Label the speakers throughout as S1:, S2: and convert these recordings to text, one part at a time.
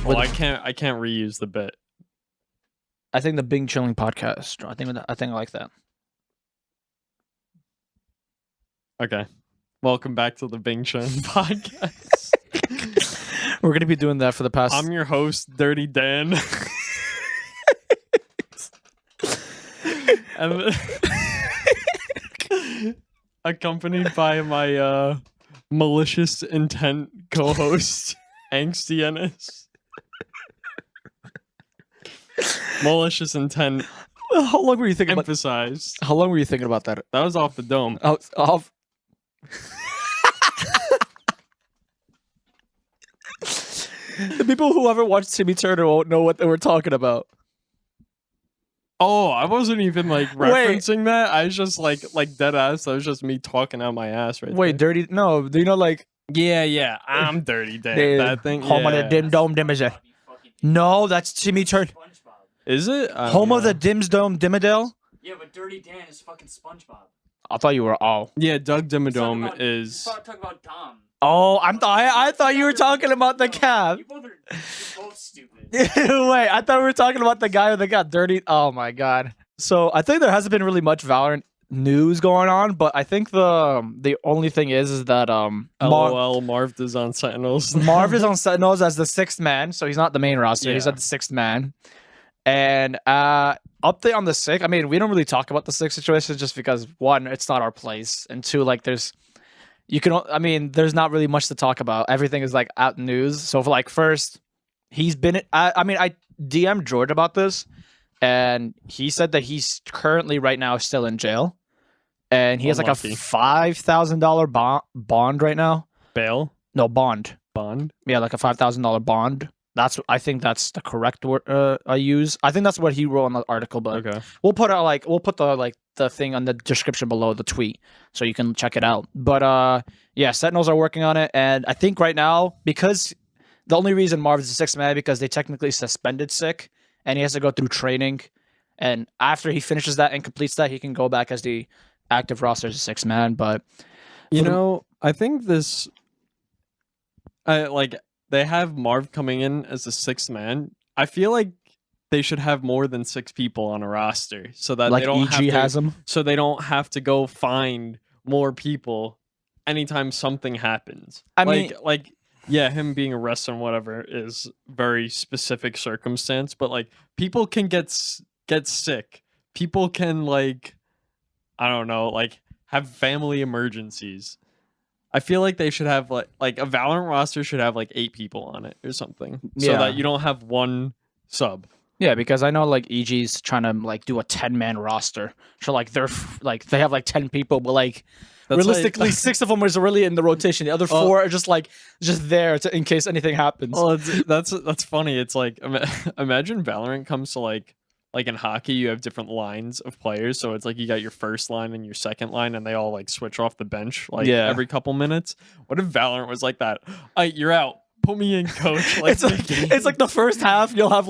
S1: Well, I can't reuse the bit.
S2: I think the Bing Chilling Podcast. I think I like that.
S1: Okay. Welcome back to the Bing Chilling Podcast.
S2: We're gonna be doing that for the past.
S1: I'm your host, Dirty Dan. And accompanied by my malicious intent co-host, Angsty Ennis. Malicious intent.
S2: How long were you thinking?
S1: Emphasized.
S2: How long were you thinking about that?
S1: That was off the dome.
S2: Off. The people who haven't watched Timmy Turner won't know what they were talking about.
S1: Oh, I wasn't even like referencing that. I was just like dead ass. That was just me talking out my ass right
S2: Wait,
S1: there.
S2: Dirty? No, do you know like?
S1: Yeah. I'm Dirty Dan. That thing.
S2: Home of the Dim Dome Dimmadale. No, that's Timmy Turner.
S1: Is it?
S2: Home of the Dims Dome Dimmadale?
S3: Yeah, but Dirty Dan is fucking SpongeBob.
S2: I thought you were all.
S1: Yeah, Doug Dimmadome is.
S3: Talk about Dom.
S2: Oh, I thought you were talking about the cap.
S3: You're both stupid.
S2: Wait, I thought we were talking about the guy that got dirty. Oh my god. So I think there hasn't been really much Valorant news going on, but I think the only thing is that
S1: LOL, Marv is on Sentinels.
S2: Marv is on Sentinels as the 6th man, so he's not the main roster.
S1: Yeah.
S2: He's at the 6th man. And update on the 6. I mean, we don't really talk about the 6 situation just because 1, it's not our place, and 2, like there's not really much to talk about. Everything is like out news. So for like first, he's been. I DM'd George about this, and he said that he's currently right now still in jail, and he has like a $5,000 bond right now.
S1: Bail?
S2: No, bond.
S1: Bond?
S2: Yeah, like a $5,000 bond. I think that's the correct word I use. I think that's what he wrote on the article, but
S1: Okay.
S2: we'll put the thing on the description below the tweet so you can check it out. But yeah, Sentinels are working on it, and I think right now, because the only reason Marv is a 6th man because they technically suspended Sick and he has to go through training, and after he finishes that and completes that, he can go back as the active roster as a 6th man. But
S1: I think this they have Marv coming in as the 6th man. I feel like they should have more than 6 people on a roster so that
S2: like
S1: they don't
S2: EG has them.
S1: So they don't have to go find more people anytime something happens.
S2: I mean,
S1: yeah, him being arrested and whatever is very specific circumstance, but like people can get sick. People can have family emergencies. I feel like they should have like a Valorant roster should have like 8 people on it or something, so that you don't have one sub.
S2: Yeah, because I know like EG's trying to like do a 10-man roster. So like they have like 10 people, but like realistically 6 of them is really in the rotation. The other 4 are just there in case anything happens.
S1: Oh, that's funny. It's like imagine Valorant comes to like in hockey, you have different lines of players. So it's like you got your first line and your second line, and they all like switch off the bench every couple minutes. What if Valorant was like that? You're out. Put me in, coach.
S2: It's like the first half you'll have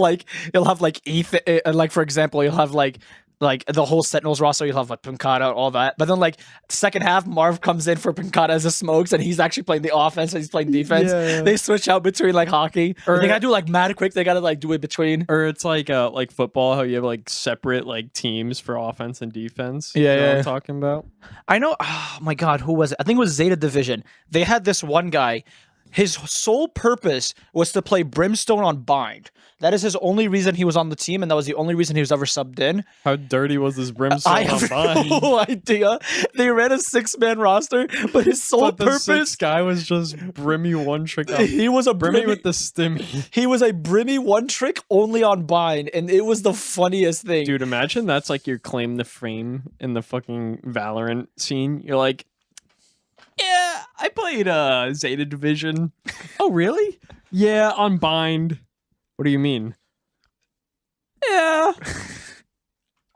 S2: Ethan, like for example, you'll have like the whole Sentinels roster, you'll have like Pincata, all that. But then like second half, Marv comes in for Pincata as a smokes, and he's actually playing the offense and he's playing defense. Yeah. They switch out between like hockey. Or they gotta do like mad quick, they gotta like do it between.
S1: Or it's like football, how you have like separate like teams for offense and defense.
S2: Yeah,
S1: you know what I'm talking about?
S2: I know. Oh my god, who was it? I think it was Zeta Division. They had this one guy. His sole purpose was to play Brimstone on Bind. That is his only reason he was on the team, and that was the only reason he was ever subbed in.
S1: How dirty was this Brimstone
S2: I
S1: on
S2: have
S1: Bind?
S2: no idea. They ran a 6-man roster, but his sole purpose...
S1: the 6th guy was just Brimmy one-trick.
S2: He was a
S1: Brimmy with the stimmy.
S2: He was a Brimmy one-trick only on Bind, and it was the funniest thing.
S1: Dude, imagine that's like your claim to fame in the fucking Valorant scene. You're like, yeah, I played Zeta Division. Oh, really? Yeah, on Bind. What do you mean? Yeah.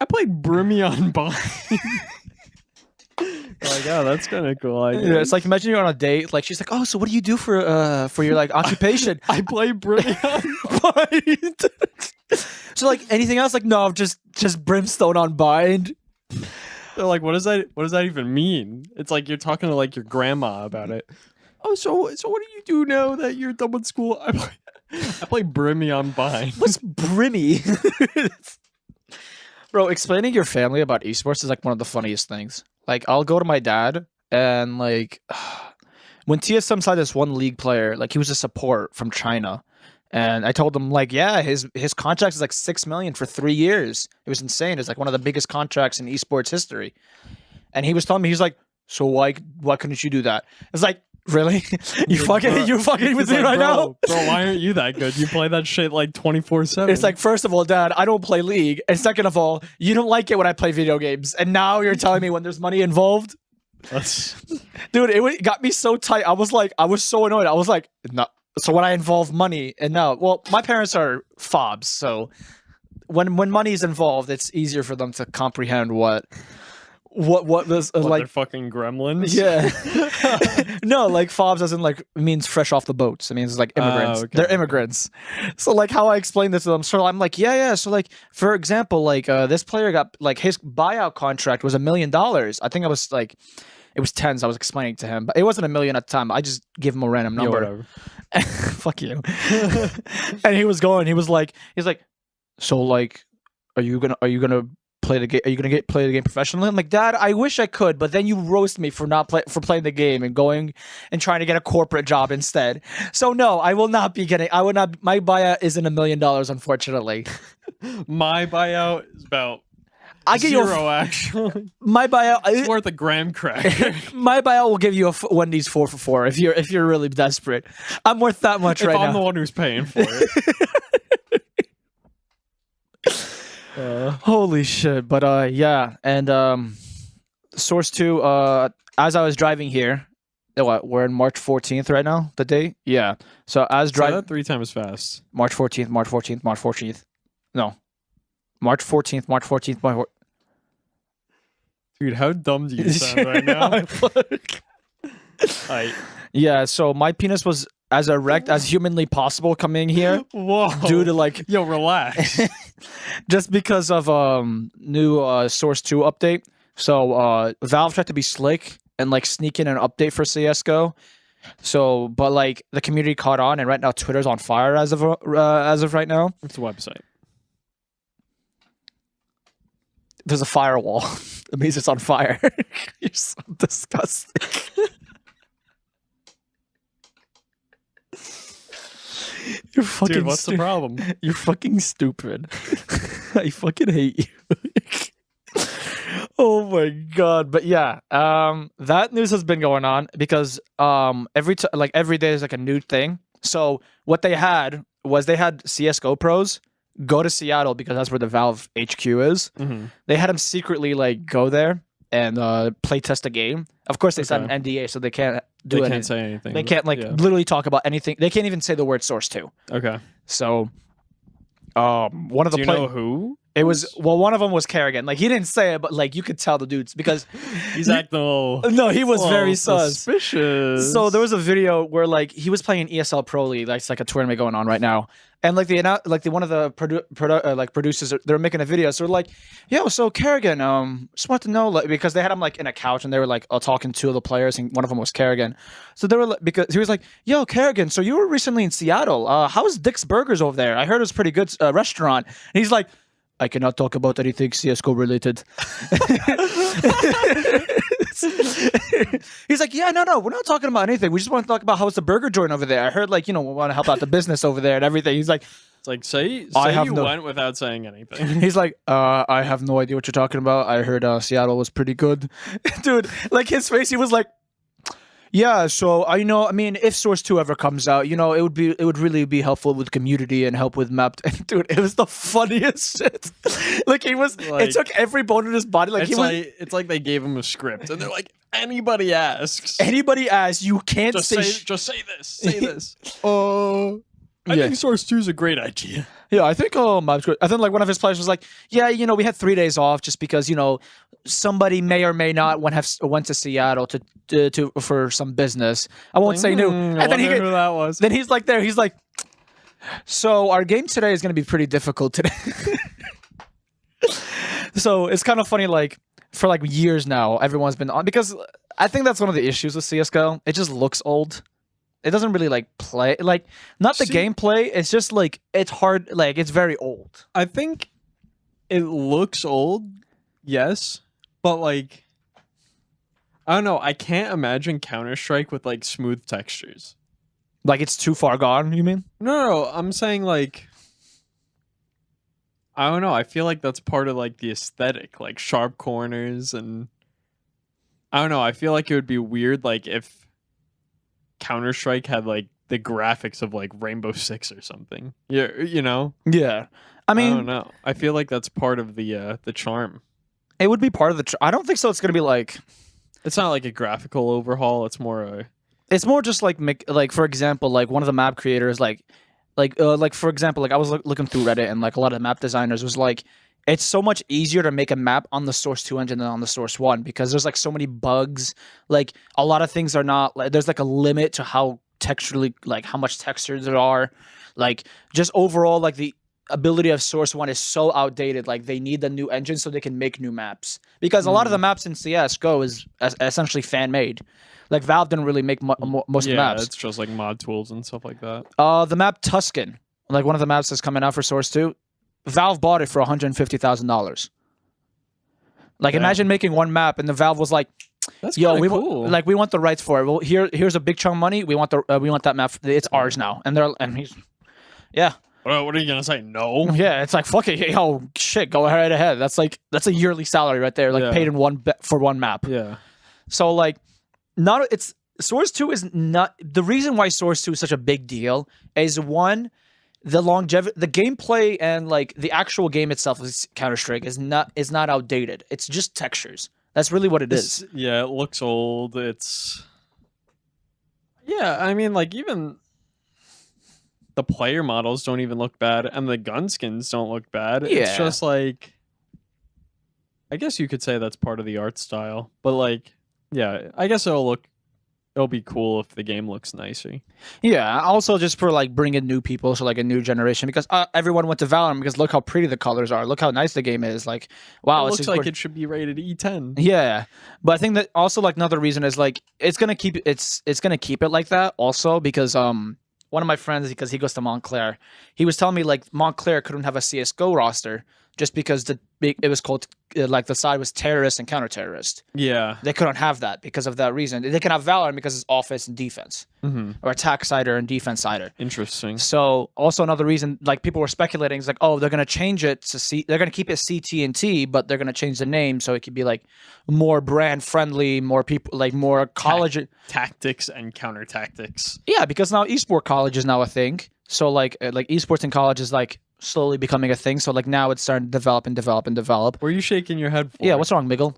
S1: I played Brimmy on Bind. Like, oh, that's kind of cool.
S2: Yeah, it's like, imagine you're on a date. Like, she's like, oh, so what do you do for your like occupation?
S1: I play Brimmy on
S2: Bind. So like, anything else? Like, no, just Brimstone on Bind.
S1: They're like, what does that even mean? It's like you're talking to like your grandma about it. Oh, so what do you do now that you're done with school? I play Brimmy on Vine.
S2: What's Brimmy? Bro, explaining your family about esports is like one of the funniest things. Like, I'll go to my dad and like, when TSM signed this one league player, like he was a support from China, and I told him like, yeah, his contract is like 6 million for 3 years. It was insane. It's like one of the biggest contracts in esports history. And he was telling me, he's like, so why couldn't you do that? It's like, really? you fucking with me right now?
S1: Bro, why aren't you that good? You play that shit like 24/7.
S2: It's like, first of all, Dad, I don't play League, and second of all, you don't like it when I play video games, and now you're telling me when there's money involved. Dude, it got me so tight. I was so annoyed. I was like, no. So when I involve money, and now, well, my parents are fobs, so when money is involved, it's easier for them to comprehend what was like
S1: they're fucking gremlins.
S2: Yeah. No, like fobs as in like it means fresh off the boats. It means like immigrants.
S1: Okay.
S2: They're immigrants. So like how I explain this to them, so I'm like, yeah. So like for example, like this player got like his buyout contract was $1 million. I think I was like, it was tens. I was explaining to him, but it wasn't $1 million at the time. I just give him a random number.
S1: Whatever.
S2: Fuck you. And he was like, so like, are you gonna play the game? Are you gonna play the game professionally? I'm like, Dad, I wish I could, but then you roast me for playing the game and going and trying to get a corporate job instead. So no, I will not be getting. I would not. My buyout isn't $1 million, unfortunately.
S1: My buyout is about
S2: I get
S1: zero, actually.
S2: My buyout.
S1: It's worth a graham cracker.
S2: My buyout will give you a Wendy's 4 for 4 if you're really desperate. I'm worth that much
S1: if
S2: right
S1: I'm
S2: now.
S1: the one who's paying for it.
S2: Holy shit. But yeah, and Source 2, as I was driving here, we're in March 14th right now, the date? Yeah. So as driving
S1: 3 times fast.
S2: March 14th. No. March 14th.
S1: Dude, how dumb do you sound right now?
S2: Yeah, so my penis was as erect as humanly possible coming here.
S1: Whoa.
S2: Due to like,
S1: yo, relax.
S2: just because of new Source 2 update. So Valve tried to be slick and like sneak in an update for CS:GO. So, but like the community caught on, and right now Twitter's on fire as of right now.
S1: What's the website?
S2: There's a firewall. It means it's on fire. You're so disgusting. You're fucking
S1: Dude, what's the problem?
S2: You're fucking stupid. I fucking hate you. Oh my god. But yeah, that news has been going on because every day is like a new thing. So what they had was CS:GO pros go to Seattle because that's where the Valve HQ is.
S1: Mm-hmm.
S2: They had them secretly like go there and play test a game. Of course, they signed an NDA, so they can't do anything.
S1: They can't say anything.
S2: They can't literally talk about anything. They can't even say the word Source 2.
S1: Okay.
S2: So, one of the
S1: Do you know who?
S2: It was one of them was Kerrigan. Like he didn't say it, but like you could tell the dudes because
S1: he's acting a little.
S2: No, he was very sus.
S1: Suspicious.
S2: So there was a video where like he was playing an ESL Pro League, like it's like a tournament going on right now, and like one of the producers, they're making a video. So they're like, yo, so Kerrigan, just want to know, like, because they had him like in a couch and they were like talking to the players, and one of them was Kerrigan. So they were like, because he was like, yo, Kerrigan, so you were recently in Seattle. How's Dick's Burgers over there? I heard it was a pretty good restaurant. And he's like, I cannot talk about anything CS:GO related. He's like, yeah, no, we're not talking about anything. We just want to talk about how it's the burger joint over there. I heard like, we want to help out the business over there and everything. He's like,
S1: it's like, say went without saying anything.
S2: He's like, I have no idea what you're talking about. I heard Seattle was pretty good. Dude, like his face, he was like, yeah, so I mean, if Source 2 ever comes out, it would really be helpful with community and help with map. And dude, it was the funniest shit. Like he was, like, it took every bone in his body. Like
S1: it's like they gave him a script and they're like, anybody asks,
S2: you can't
S1: just say this. I think Source 2 is a great idea.
S2: Yeah, I think map's good. I think like one of his players was like, yeah, we had 3 days off just because somebody may or may not went to Seattle to for some business. I won't say who. And then
S1: who that was.
S2: Then he's like he's like, so our game today is going to be pretty difficult today. So it's kind of funny, like for like years now, everyone's been on, because I think that's one of the issues with CS:GO. It just looks old. it doesn't really like play like not the
S1: See-
S2: gameplay. It's just like it's hard. Like it's very old.
S1: I think it looks old, yes, but like I don't know. I can't imagine Counter-Strike with like smooth textures.
S2: Like it's too far gone. You mean?
S1: No, I'm saying like I don't know. I feel like that's part of like the aesthetic, like sharp corners, and I don't know. I feel like it would be weird like if Counter-Strike had like the graphics of like Rainbow Six or something. Yeah, you know.
S2: Yeah. I
S1: I
S2: mean,
S1: don't know. I feel like that's part of the charm.
S2: it would be part of the. I don't think so. It's gonna be like.
S1: It's not like a graphical overhaul. It's more a
S2: It's more just like like for example, like one of the map creators, like for example, like I was looking through Reddit and like a lot of the map designers was like, it's so much easier to make a map on the Source 2 engine than on the Source 1 because there's like so many bugs. Like a lot of things are not like there's like a limit to how texturally like how much textures there are. Like just overall like the ability of Source 1 is so outdated. Like they need the new engine so they can make new maps because a lot of the maps in CS:GO is essentially fan made. Like Valve didn't really make most of the maps.
S1: it's just like mod tools and stuff like that.
S2: The map Tuscan, like one of the maps that's coming out for Source 2, Valve bought it for $150,000. Like
S1: Damn.
S2: imagine making one map and the Valve was like,
S1: That's
S2: "Yo,
S1: kinda
S2: we
S1: cool.
S2: we want the rights for it. Well, here's a big chunk of money. We want that map. It's ours now." And he's, yeah,
S1: What are you gonna say? No.
S2: yeah. It's like fuck it, yo, shit, go right ahead. That's a yearly salary right there, like
S1: Yeah.
S2: paid in for one map.
S1: Yeah.
S2: So like, not it's Source 2 is not the reason why Source 2 is such a big deal is one, the longevity, the gameplay, and like the actual game itself is Counter-Strike is not outdated. It's just textures. That's really what it is.
S1: Yeah, it looks old. Yeah, I mean, like even the player models don't even look bad, and the gun skins don't look bad. It's
S2: Yeah.
S1: just like, I guess you could say that's part of the art style, but like, yeah, I guess it'll be cool if the game looks nicer.
S2: Yeah. Also, just for like bringing new people, so like a new generation, because everyone went to Valorant because look how pretty the colors are. Look how nice the game is. Like, wow,
S1: It
S2: it's
S1: looks like it should be rated E10.
S2: Yeah, but I think that also like another reason is like it's gonna keep it like that also because one of my friends, because he goes to Montclair, he was telling me like Montclair couldn't have a CS:GO roster just because it was called like the side was terrorist and counter-terrorist.
S1: Yeah.
S2: They couldn't have that because of that reason. They can have Valorant because it's offense and defense, or attack sider and defense sider.
S1: Interesting.
S2: So also another reason, like people were speculating, is like, oh, they're gonna change it to they're gonna keep it CT&T, but they're gonna change the name so it could be like more brand friendly, more people, like more college.
S1: Tactics and counter tactics.
S2: Yeah, because now esport college is now a thing. So like esports in college is like slowly becoming a thing. So like now it's starting to develop and develop and develop.
S1: What are you shaking your head for?
S2: Yeah, what's wrong, Miguel?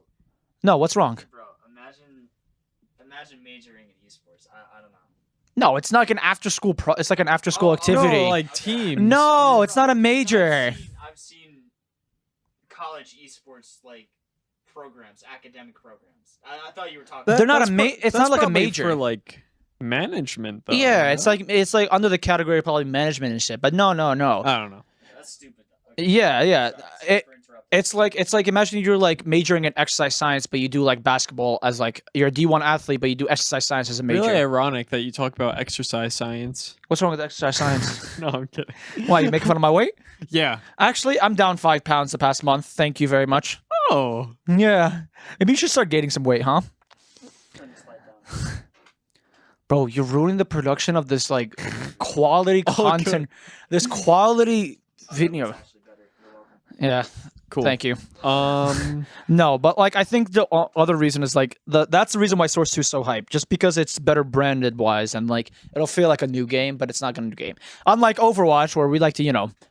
S2: No, what's wrong?
S3: Bro, imagine majoring in esports. I don't know.
S2: No, it's not like an after school it's like an after school activity.
S1: No, like teams.
S2: No, it's not a major.
S3: I've seen college esports like programs, academic programs. I thought you were talking.
S2: They're not
S1: that's
S2: it's
S1: that's
S2: not like a
S1: probably
S2: major.
S1: for like management though.
S2: Yeah, it's like under the category of probably management and shit. But no.
S1: I don't know.
S3: That's stupid. Though. Okay.
S2: Yeah.
S3: Sorry for interrupting.
S2: It's like imagine you're like majoring in exercise science, but you do like basketball as like you're a D1 athlete, but you do exercise science as a major.
S1: Really ironic that you talk about exercise science.
S2: What's wrong with exercise science?
S1: No, I'm kidding.
S2: Why, you making fun of my weight?
S1: Yeah.
S2: Actually, I'm down 5 pounds the past month. Thank you very much.
S1: Oh.
S2: Yeah. Maybe you should start gaining some weight, huh?
S3: Turn this light down.
S2: Bro, you're ruining the production of this like quality content. This quality video.
S3: Actually better. You're welcome.
S2: Yeah.
S1: Cool.
S2: Thank you.
S1: Um.
S2: No, but like I think the other reason is like that's the reason why Source 2 is so hyped, just because it's better branded wise and like it'll feel like a new game, but it's not gonna be a game. Unlike Overwatch, where we like to,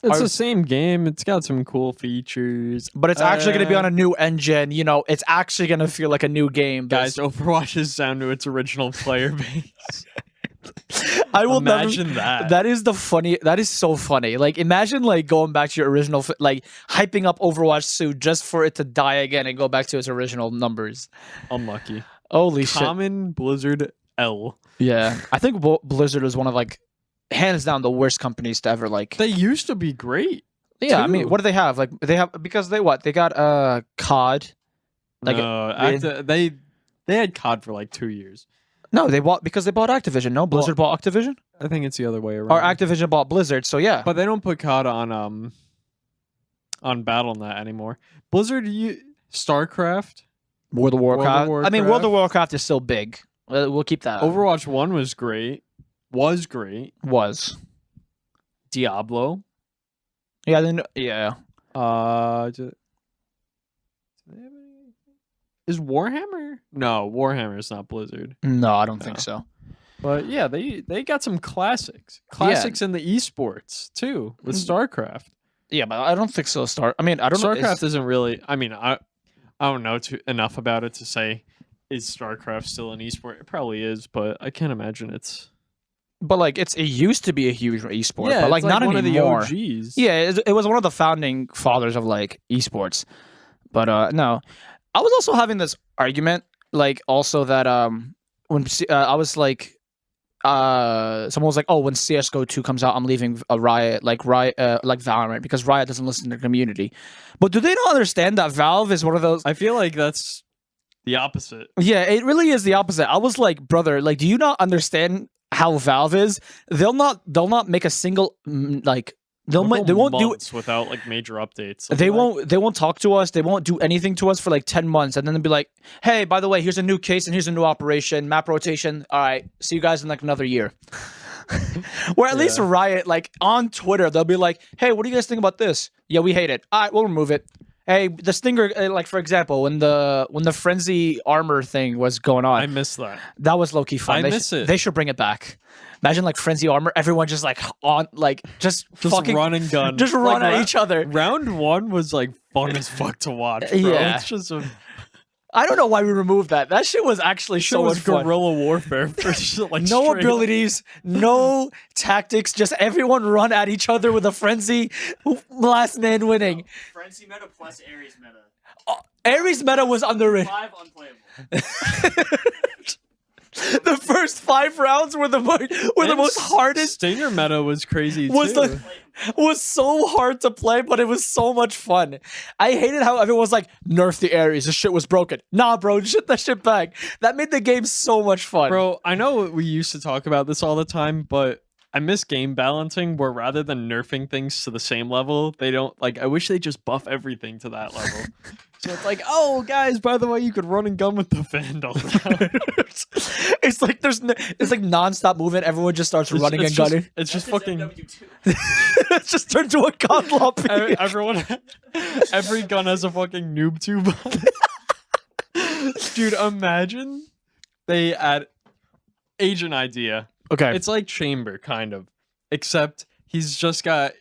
S1: It's the same game. It's got some cool features.
S2: but it's actually gonna be on a new engine. It's actually gonna feel like a new game. but
S1: Guys, Overwatch is down to its original player base.
S2: I will
S1: Imagine
S2: never,
S1: that.
S2: That is so funny. Like imagine like going back to your original, like hyping up Overwatch 2 just for it to die again and go back to its original numbers.
S1: Unlucky.
S2: Holy shit.
S1: Common Blizzard L.
S2: Yeah, I think Blizzard is one of like hands down the worst companies to ever like.
S1: They used to be great.
S2: Yeah, I mean,
S1: too.
S2: what do they have? Like they have because they got COD. Like
S1: No, they had COD for like 2 years.
S2: No, they bought Activision. No, Blizzard bought Activision,
S1: I think it's the other way around.
S2: or Activision bought Blizzard. So yeah,
S1: But they don't put COD on BattleNet anymore. Blizzard, StarCraft,
S2: World of Warcraft. I mean, World of
S1: Warcraft.
S2: Warcraft is still big. We'll keep that.
S1: Overwatch 1 was great.
S2: Was.
S1: Diablo.
S2: Yeah. Then yeah.
S1: Is Warhammer? No, Warhammer is not Blizzard.
S2: No, I don't think
S1: No.
S2: so.
S1: But yeah, they got some classics. Classics in the esports too with StarCraft.
S2: Yeah, but I don't think so. I mean, I don't know.
S1: StarCraft isn't really. I mean, I don't know enough about it to say is StarCraft still an esport. It probably is, but I can't imagine it's.
S2: But like, it used to be a huge esport,
S1: Yeah,
S2: but like
S1: it's
S2: not
S1: one
S2: anymore.
S1: of the OGs.
S2: Yeah, it was one of the founding fathers of like esports. But no, I was also having this argument, like also that when I was like, someone was like, oh, when CS:GO 2 comes out, I'm leaving a Riot like Valorant because Riot doesn't listen to the community. But do they not understand that Valve is one of those?
S1: I feel like that's the opposite.
S2: Yeah, it really is the opposite. I was like, brother, like, do you not understand how Valve is? They'll not make a single they won't do
S1: months without like major updates.
S2: they won't talk to us. They won't do anything to us for like 10 months, and then they'll be like, hey, by the way, here's a new case and here's a new operation, map rotation. All right, see you guys in like another year. Where at least Riot, like on Twitter, they'll be like, hey, what do you guys think about this? Yeah, we hate it. All right, we'll remove it. Hey, the Stinger, like for example, when the Frenzy armor thing was going on,
S1: I miss that.
S2: that was low key fun.
S1: I miss it.
S2: They should bring it back. Imagine like Frenzy armor, everyone just like on like just fucking
S1: run and gun.
S2: just run
S1: Like,
S2: at each other.
S1: Round 1 was like fun as fuck to watch, bro.
S2: Yeah.
S1: It's just
S2: I don't know why we removed that. That shit was actually so much fun.
S1: guerrilla warfare for shit, like
S2: No
S1: straight up.
S2: abilities, no tactics, just everyone run at each other with a frenzy, last man winning.
S3: Frenzy meta plus Ares meta.
S2: Ares meta was underrated.
S3: 5 unplayable.
S2: The first 5 rounds were the most hardest.
S1: Stinger meta was crazy
S2: Was
S1: too.
S2: the- Was so hard to play, but it was so much fun. I hated how everyone was like, nerf the Ares, this shit was broken. Nah, bro, shit that shit back. That made the game so much fun.
S1: Bro, I know we used to talk about this all the time, but I miss game balancing where rather than nerfing things to the same level, they don't like. I wish they just buff everything to that level. So it's like, oh, guys, by the way, you could run and gun with the Vandal.
S2: It's like it's like nonstop movement. Everyone just starts running and gunning.
S1: It's just
S3: That's
S1: fucking.
S3: MW2.
S2: It's just turned to a god lobby.
S1: Everyone, every gun has a fucking noob tube on it. Dude, imagine they add agent idea.
S2: Okay.
S1: It's like Chamber, kind of, except he's just got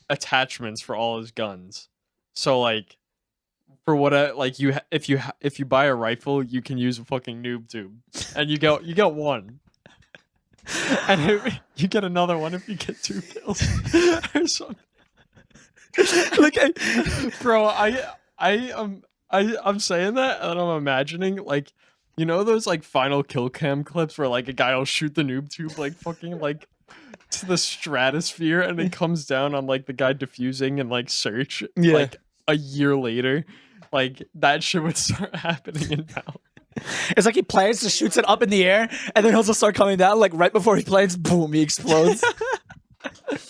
S1: attachments for all his guns. So like, for what like if you buy a rifle, you can use a fucking noob tube, and you get one, and you get another one if you get 2 kills or something.
S2: Like,
S1: Bro, I'm saying that and I'm imagining like, you know those like final kill cam clips where like a guy will shoot the noob tube like fucking like to the stratosphere and it comes down on like the guy defusing and like search
S2: Yeah.
S1: like a year later. Like that shit would start happening in Valorant.
S2: it's like he plans to shoots it up in the air, and then he'll just start coming down. Like right before he plans, boom, he explodes.
S1: Like,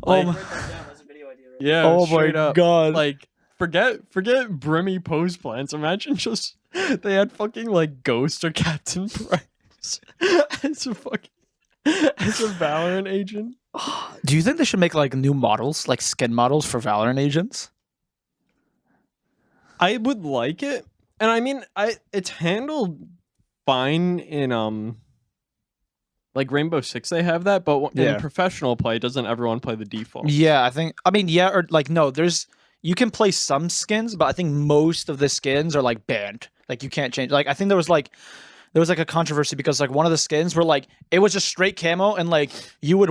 S2: Oh my-
S3: Write that down. That's a video idea. Right?
S1: Yeah.
S2: Oh my
S1: straight up.
S2: god.
S1: Like forget brimmy pose plans. Imagine just they had fucking like Ghost or Captain Price as a Valorant agent.
S2: Do you think they should make like new models, like skin models for Valorant agents?
S1: I would like it, and I mean, it's handled fine in like Rainbow Six. They have that, but
S2: Yeah.
S1: in professional play, doesn't everyone play the default?
S2: Yeah, I mean, yeah, or like no, you can play some skins, but I think most of the skins are like banned. Like you can't change. Like I think there was like a controversy because like one of the skins were like it was just straight camo and like you would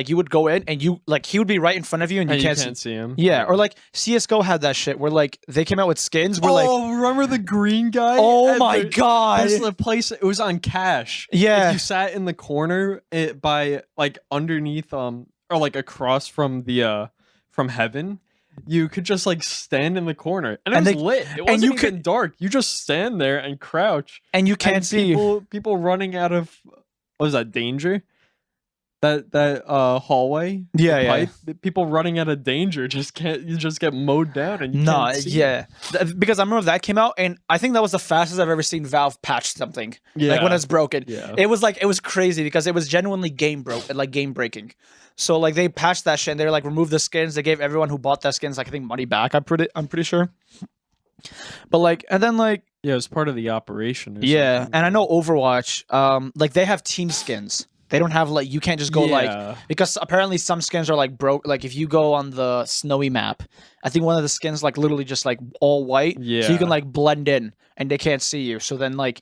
S2: you would go in and you like he would be right in front of you and you
S1: And
S2: can't
S1: see him.
S2: Yeah, or like CS:GO had that shit where like they came out with skins where like
S1: remember the green guy?
S2: oh
S1: And
S2: my god.
S1: There's the place. It was on Cash.
S2: Yeah.
S1: If you sat in the corner by like underneath or like across from the from Heaven, you could just like stand in the corner, and it
S2: And
S1: was
S2: they-
S1: lit. It
S2: and
S1: wasn't
S2: you
S1: even dark. You just stand there and crouch.
S2: And you can't
S1: And
S2: see.
S1: people running out of what was that danger? That hallway.
S2: Yeah,
S1: the
S2: yeah.
S1: pipe, the people running out of danger just can't. You just get mowed down and you
S2: No,
S1: can't see.
S2: yeah, because I remember that came out, and I think that was the fastest I've ever seen Valve patch something. Like when it's broken,
S1: Yeah.
S2: it was crazy because it was genuinely game breaking. So like they patched that shit, and they like removed the skins. They gave everyone who bought that skins like I think money back. I'm pretty sure. But like, and then like
S1: Yeah, it was part of the operation. Or
S2: yeah,
S1: something.
S2: and I know Overwatch, like they have team skins. They don't have like you can't just go like because apparently some skins are like broke. Like if you go on the snowy map, I think one of the skins like literally just like all white, so you
S1: Yeah.
S2: can like blend in and they can't see you. So then like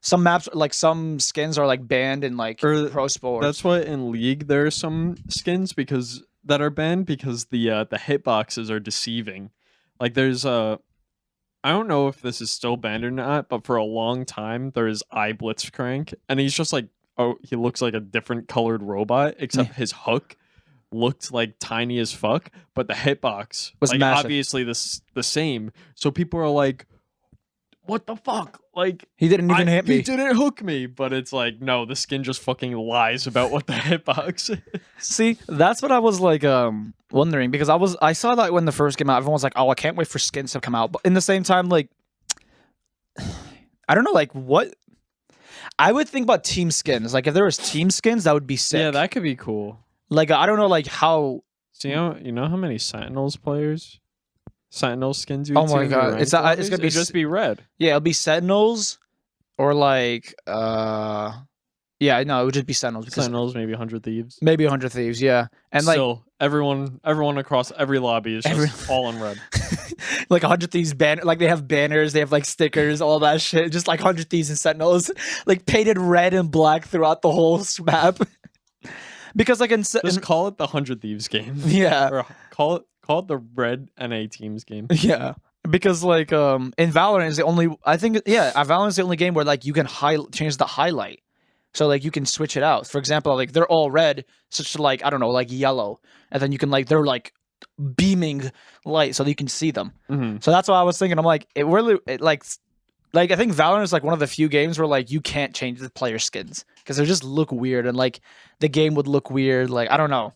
S2: some maps, like some skins are like banned in like
S1: Or
S2: pro sports.
S1: That's why in League there are some skins that are banned because the hitboxes are deceiving. Like there's I don't know if this is still banned or not, but for a long time there is Blitzcrank, and he's just like he looks like a different colored robot, except his hook looked like tiny as fuck, but the hitbox
S2: Was
S1: like
S2: massive.
S1: obviously the same. So people are like, "What the fuck?" Like
S2: He didn't even hit me.
S1: He didn't hook me, but it's like no, the skin just fucking lies about what the hitbox is.
S2: See, that's what I was like wondering because I saw that when the first came out, everyone was like, "Oh, I can't wait for skins to come out." But in the same time, like, I don't know, like what. I would think about team skins. Like if there was team skins, that would be sick.
S1: Yeah, that could be cool.
S2: Like I don't know, like how.
S1: So you know how many Sentinels skins you
S2: Oh
S1: would see
S2: my
S1: in the
S2: God,
S1: ranked
S2: it's gonna
S1: lobbies?
S2: be
S1: It'd just be red.
S2: Yeah, it'll be Sentinels, or like yeah, no, it would just be Sentinels because
S1: Sentinels, maybe 100 Thieves.
S2: maybe 100 Thieves, yeah, and like
S1: Still, everyone across every lobby is just all in red.
S2: like 100 Thieves banner, like they have banners, they have like stickers, all that shit, just like 100 Thieves and Sentinels, like painted red and black throughout the whole map. Because like
S1: Just call it the 100 Thieves game.
S2: yeah,
S1: Or call it the red NA teams game.
S2: yeah. Because like in Valorant is the only Valorant is the only game where like you can change the highlight. So like you can switch it out. For example, like they're all red, such to like I don't know, like yellow, and then you can like they're like beaming light, so that you can see them.
S1: Mm-hmm.
S2: So that's what I was thinking. I'm like, like I think Valorant is like one of the few games where like you can't change the player skins because they just look weird and like the game would look weird. Like I don't know.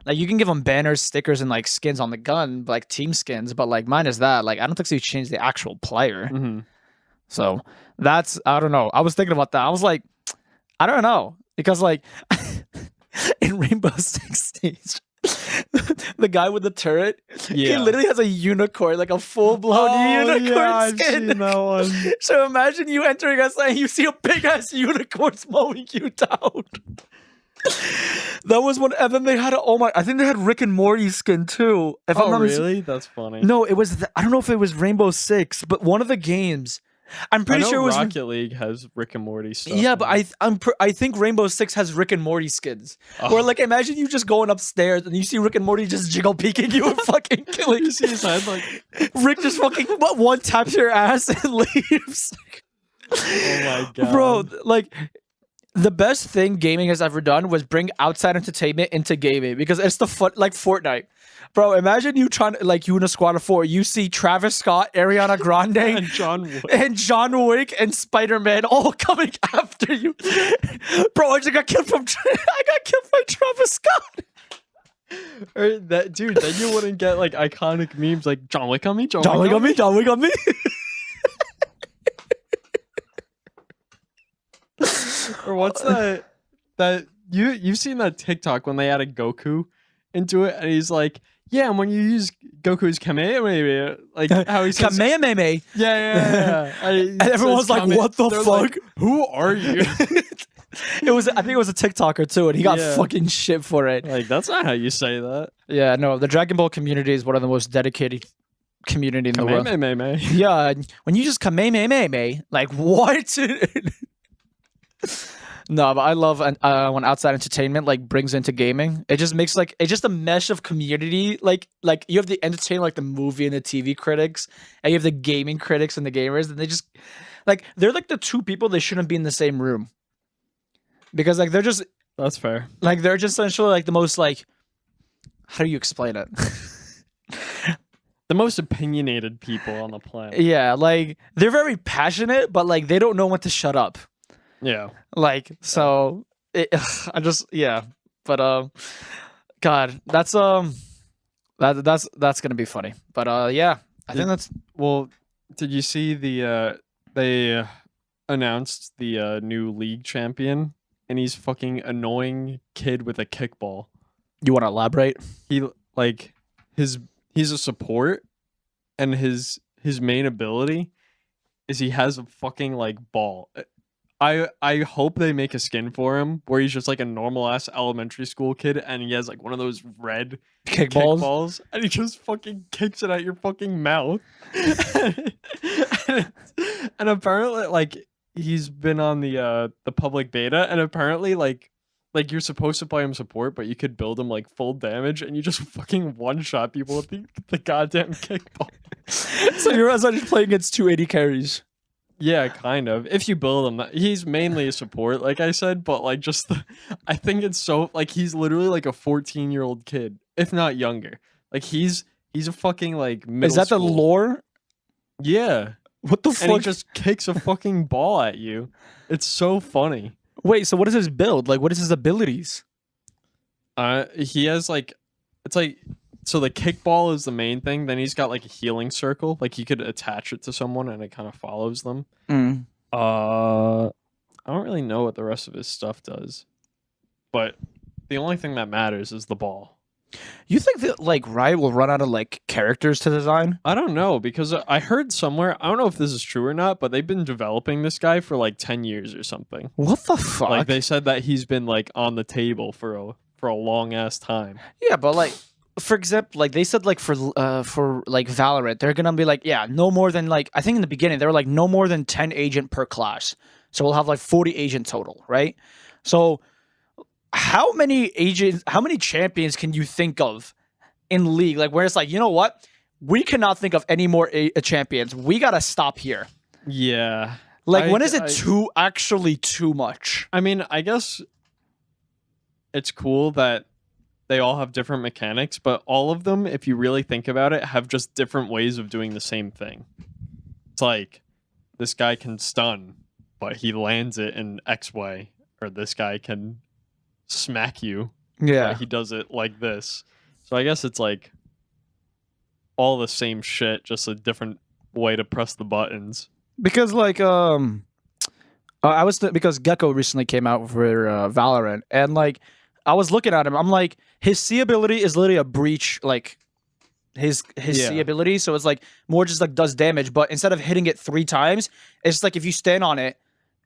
S2: Like you can give them banners, stickers, and like skins on the gun, like team skins, but like mine is that. Like I don't think so you change the actual player.
S1: Mm-hmm.
S2: So that's I don't know. I was thinking about that. I was like, I don't know. Because like in Rainbow Six Siege, the guy with the turret, he
S1: Yeah.
S2: literally has a unicorn, like a full-blown unicorn
S1: yeah, I've
S2: skin.
S1: seen that one.
S2: So imagine you entering us and you see a big ass unicorn mowing you down. That was one, and then they had I think they had Rick and Morty skin too. If I'm
S1: Oh,
S2: not
S1: really? That's funny.
S2: No, it was. I don't know if it was Rainbow Six, but one of the games. I'm
S1: I
S2: pretty
S1: know
S2: sure it was.
S1: Rocket League has Rick and Morty stuff.
S2: Yeah,
S1: in
S2: but
S1: it.
S2: I think Rainbow Six has Rick and Morty skins.
S1: Oh.
S2: Where like imagine you just going upstairs and you see Rick and Morty just jiggle peeking you and fucking killing.
S1: You see his head like,
S2: Rick just fucking one taps your ass and leaves.
S1: oh my god,
S2: Bro, like the best thing gaming has ever done was bring outside entertainment into gaming because it's the fun, like Fortnite. Bro, imagine you trying to, like, you in a squad of 4, you see Travis Scott, Ariana Grande,
S1: and John Wick.
S2: and John Wick and Spider-Man all coming after you. Bro, I just got killed by Travis Scott.
S1: Or that dude, then you wouldn't get like iconic memes like John Wick on me,
S2: John Wick on me, John Wick on me.
S1: Or what's that you've seen that TikTok when they added Goku into it and he's like, yeah, and when you use Goku's Kamehameha, like how he says,
S2: Kamehameha.
S1: yeah.
S2: And everyone's like, what the fuck?
S1: Like, who are you?
S2: I think it was a TikToker too, and he got
S1: Yeah.
S2: fucking shit for it.
S1: Like, that's not how you say that.
S2: Yeah, no, the Dragon Ball community is one of the most dedicated community in the world.
S1: Kamehameha.
S2: Yeah, and when you just Kamehameha, like what? No, but I love when outside entertainment like brings into gaming. It just makes it's just a mesh of community. Like you have the entertainment, like the movie and the TV critics, and you have the gaming critics and the gamers, and they just like they're like the two people they shouldn't be in the same room. Because like they're just
S1: That's fair.
S2: like they're just essentially like the most like how do you explain it?
S1: The most opinionated people on the planet.
S2: Yeah, like they're very passionate, but like they don't know when to shut up.
S1: Yeah.
S2: Like so, I just but God, that's gonna be funny. But yeah, I think that's
S1: Well, did you see they announced the new league champion, and he's fucking annoying kid with a kickball.
S2: You want to elaborate?
S1: He like he's a support, and his main ability is he has a fucking like ball. I hope they make a skin for him where he's just like a normal ass elementary school kid, and he has like one of those red kickballs, and he just fucking kicks it at your fucking mouth. And apparently, like, he's been on the public beta, and apparently, like you're supposed to play him support, but you could build him like full damage, and you just fucking one shot people with the goddamn kickball.
S2: So you're essentially playing against 280 carries.
S1: Yeah, kind of. If you build him, he's mainly a support, like I said, but like I think it's so like he's literally like a 14-year-old kid, if not younger. Like he's a fucking like middle
S2: Is that
S1: school.
S2: the lore?
S1: Yeah.
S2: What the
S1: And he
S2: fuck?
S1: just kicks a fucking ball at you. It's so funny.
S2: Wait, so what is his build? Like, what is his abilities?
S1: He has like, it's like, so the kickball is the main thing. Then he's got like a healing circle. Like he could attach it to someone and it kind of follows them. I don't really know what the rest of his stuff does, but the only thing that matters is the ball.
S2: You think that like Riot will run out of like characters to design?
S1: I don't know, because I heard somewhere, I don't know if this is true or not, but they've been developing this guy for like 10 years or something.
S2: What the fuck?
S1: Like they said that he's been like on the table for a long ass time.
S2: Yeah, but like for example, like they said like for like Valorant, they're gonna be like, yeah, no more than like I think in the beginning they were like no more than 10 agent per class. So we'll have like 40 agent total, right? So how many champions can you think of in League? Like where it's like, you know what? We cannot think of any more champions. We gotta stop here.
S1: Yeah.
S2: Like when is it too much?
S1: I mean, I guess it's cool that they all have different mechanics, but all of them, if you really think about it, have just different ways of doing the same thing. It's like this guy can stun, but he lands it in X way, or this guy can smack you.
S2: Yeah,
S1: he does it like this. So I guess it's like all the same shit, just a different way to press the buttons.
S2: because like because Gekko recently came out for Valorant, and like I was looking at him, I'm like his C ability is literally a breach, like his C ability, so it's like more just like does damage, but instead of hitting it 3 times, it's like if you stand on it.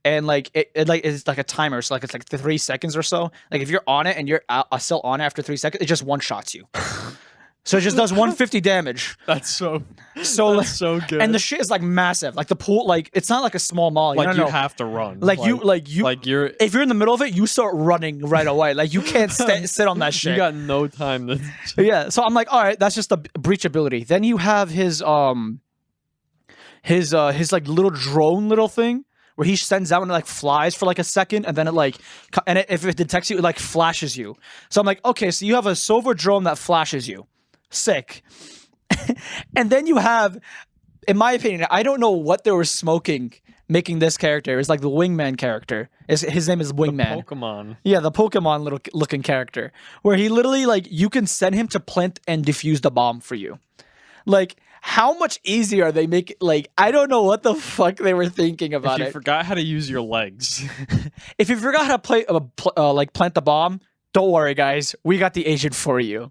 S2: And like it like it's like a timer, so like it's like 3 seconds or so. Like if you're on it and you're still on it after 3 seconds, it just one shots you. So it just does 150 damage.
S1: That's so
S2: like,
S1: so good.
S2: And the shit is like massive. Like the pool, like it's not like a small molly.
S1: Like you
S2: no.
S1: have to run.
S2: Like you're if you're in the middle of it, you start running right away. Like you can't sit on that shit.
S1: You got no time to.
S2: Yeah. So I'm like, all right, that's just a breach ability. Then you have his like little drone little thing, where he sends out and it like flies for like a second, and then it like, if it detects you, it like flashes you. So I'm like, okay, so you have a silver drone that flashes you. Sick. And then you have, in my opinion, I don't know what they were smoking making this character. It's like the wingman character. His name is Wingman.
S1: The Pokemon.
S2: Yeah, the Pokemon little looking character, where he literally like you can send him to plant and defuse the bomb for you. Like, how much easier are they make? Like, I don't know what the fuck they were thinking about
S1: If you
S2: it.
S1: forgot how to use your legs.
S2: If you forgot how to play, like plant the bomb, don't worry, guys. We got the agent for you.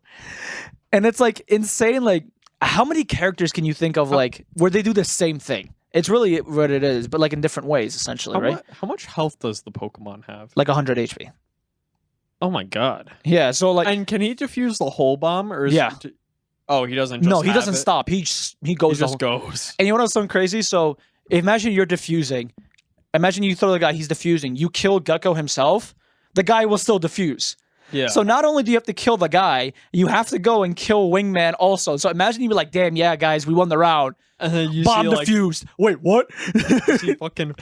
S2: And it's like insane. Like, how many characters can you think of like where they do the same thing? It's really what it is, but like in different ways, essentially, right?
S1: How much health does the Pokemon have?
S2: Like 100 HP.
S1: Oh my god.
S2: Yeah. So like,
S1: And can he defuse the whole bomb, or is
S2: Yeah.
S1: Oh, he doesn't. Just
S2: no, he
S1: have
S2: doesn't
S1: it?
S2: stop. He goes.
S1: He
S2: the
S1: just
S2: whole-
S1: goes.
S2: And you know what's so crazy? So imagine you're defusing. Imagine you throw the guy, he's defusing. You kill Gekko himself, the guy will still defuse.
S1: Yeah.
S2: So not only do you have to kill the guy, you have to go and kill Wingman also. So imagine you be like, damn, yeah, guys, we won the round.
S1: And then you
S2: Bomb
S1: see, like,
S2: defused. Wait, what?
S1: see fucking.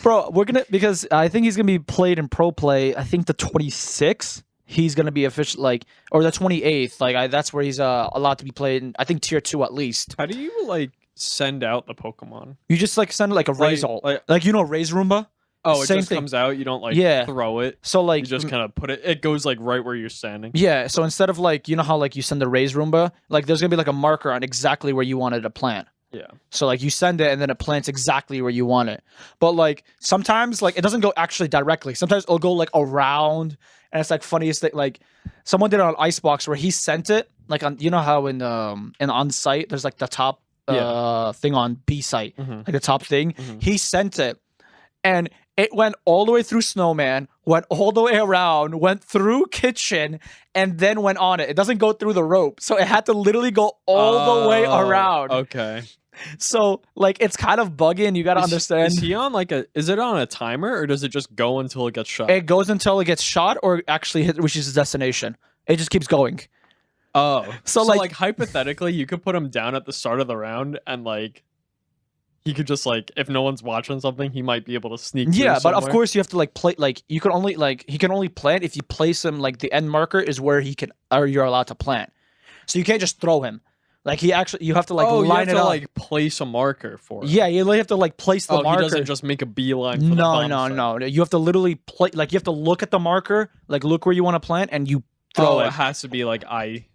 S2: Bro, we're gonna, because I think he's gonna be played in pro play, I think the 26th. he's gonna be official, like, or the 28th. Like, that's where he's allowed to be played in, I think, tier 2 at least.
S1: How do you like send out the Pokemon?
S2: You just like send like a raise ult, like you know, raise Roomba.
S1: Oh, it
S2: Same
S1: just
S2: thing.
S1: comes out. You don't like
S2: Yeah.
S1: throw it.
S2: So like
S1: You just kind of put it. It goes like right where you're standing.
S2: yeah. So instead of like, you know how like you send the raise Roomba, like there's gonna be like a marker on exactly where you wanted to plant.
S1: Yeah.
S2: So like you send it and then it plants exactly where you want it. But like sometimes like it doesn't go actually directly. Sometimes it'll go like around, and it's like funniest thing. Like someone did it on Icebox where he sent it like on, you know how in on site there's like the top thing on B site, like the top thing. He sent it, and it went all the way through Snowman, went all the way around, went through Kitchen, and then went on it. It doesn't go through the rope, so it had to literally go all the way around.
S1: Okay.
S2: So like it's kind of buggy, and you gotta understand.
S1: Is he on like is it on a timer, or does it just go until it gets shot?
S2: It goes until it gets shot or actually reaches its destination. It just keeps going.
S1: Oh,
S2: so
S1: like hypothetically, you could put him down at the start of the round, and like he could just like, if no one's watching something, he might be able to sneak.
S2: Yeah, but of
S1: somewhere.
S2: course you have to like play. Like you can only like he can only plant if you place him. Like the end marker is where he can, or you're allowed to plant. So you can't just throw him. Like you have to like line it up.
S1: Like place a marker for him.
S2: Yeah, you have to like place the marker.
S1: He doesn't just make a beeline. For
S2: No. You have to literally play. Like you have to look at the marker, like look where you want to plant, and you throw it.
S1: It has to be like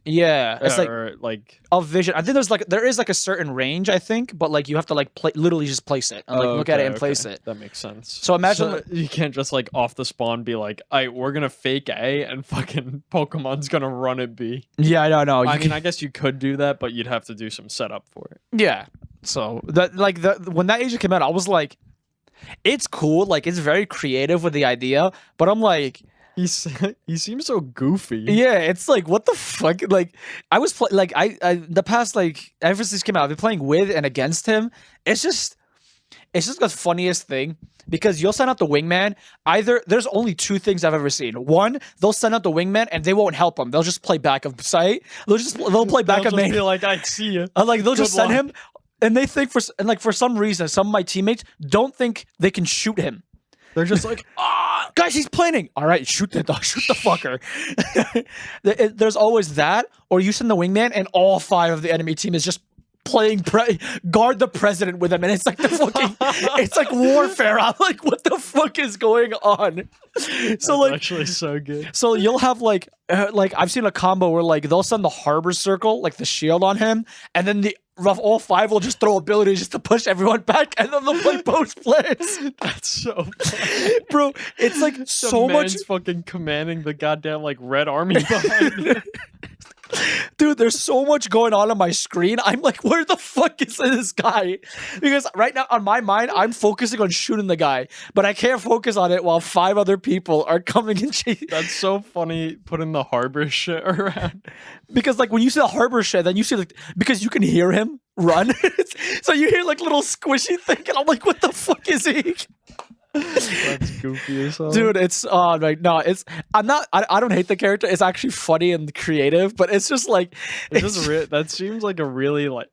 S2: Yeah, it's
S1: like
S2: of vision. I think there is like a certain range, I think, but like you have to like literally just place it and like look at it and place it.
S1: That makes sense.
S2: So imagine
S1: you can't just like off the spawn be like, we're gonna fake A and fucking Pokemon's gonna run at B.
S2: Yeah, I don't know.
S1: I mean, I guess you could do that, but you'd have to do some setup for it.
S2: Yeah. So when that agent came out, I was like, it's cool. Like it's very creative with the idea, but I'm like,
S1: he seems so goofy.
S2: Yeah, it's like what the fuck. Like I was like I the past like ever since he came out, I've been playing with and against him. It's just the funniest thing because you'll send out the wingman. Either there's only two things I've ever seen. One, they'll send out the wingman and they won't help him. They'll just play back of sight. They'll play back of main.
S1: Be like, I see you.
S2: Like they'll just send him, and they think for some reason some of my teammates don't think they can shoot him.
S1: They're just like,
S2: guys, he's planning. All right, shoot the fucker. There's always that, or you send the wingman, and all 5 of the enemy team is just playing guard the president with him, and it's like the fucking, it's like warfare. I'm like, what the fuck is going on? So
S1: that's
S2: like,
S1: actually so good.
S2: So you'll have like I've seen a combo where like they'll send the harbor circle, like the shield on him, and then all 5 will just throw abilities just to push everyone back, and then they'll play post plays.
S1: That's so funny.
S2: Bro, it's like so much
S1: fucking commanding the goddamn like red army behind him.
S2: Dude, there's so much going on my screen. I'm like, where the fuck is this guy? Because right now on my mind, I'm focusing on shooting the guy, but I can't focus on it while 5 other people are coming and chasing.
S1: That's so funny putting the harbor shit around.
S2: Because like when you see the harbor shit, then you see like, because you can hear him run. So you hear like little squishy thing, and I'm like, what the fuck is he?
S1: That's goofy as hell.
S2: Dude, it's like no, it's I don't hate the character. It's actually funny and creative, but it's just like
S1: that seems like a really like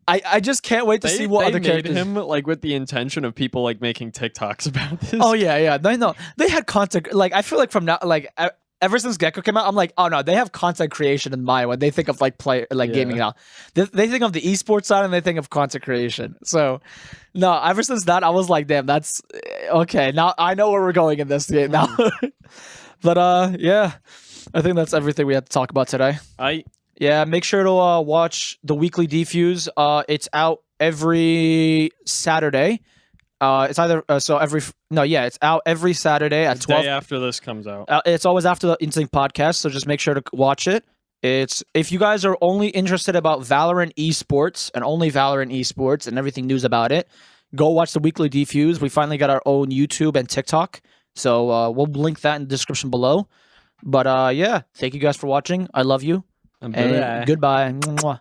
S2: I just can't wait to see what other characters
S1: him like with the intention of people like making TikToks about this.
S2: Oh yeah. They had content like I feel like from now like ever since Gekko came out, I'm like, oh no, they have content creation in mind when they think of like gaming now. They think of the esports side and they think of content creation. So no, ever since that, I was like, damn, that's okay. Now I know where we're going in this game now. But yeah, I think that's everything we had to talk about today. Yeah, make sure to watch the weekly defuse. It's out every Saturday. It's either it's out every Saturday at 12.
S1: Day after this comes out.
S2: It's always after the Inting Podcast, so just make sure to watch it. It's if you guys are only interested about Valorant esports and only Valorant esports and everything news about it, go watch the weekly defuse. We finally got our own YouTube and TikTok, so we'll link that in the description below. But yeah, thank you guys for watching. I love you. And goodbye. Mwah.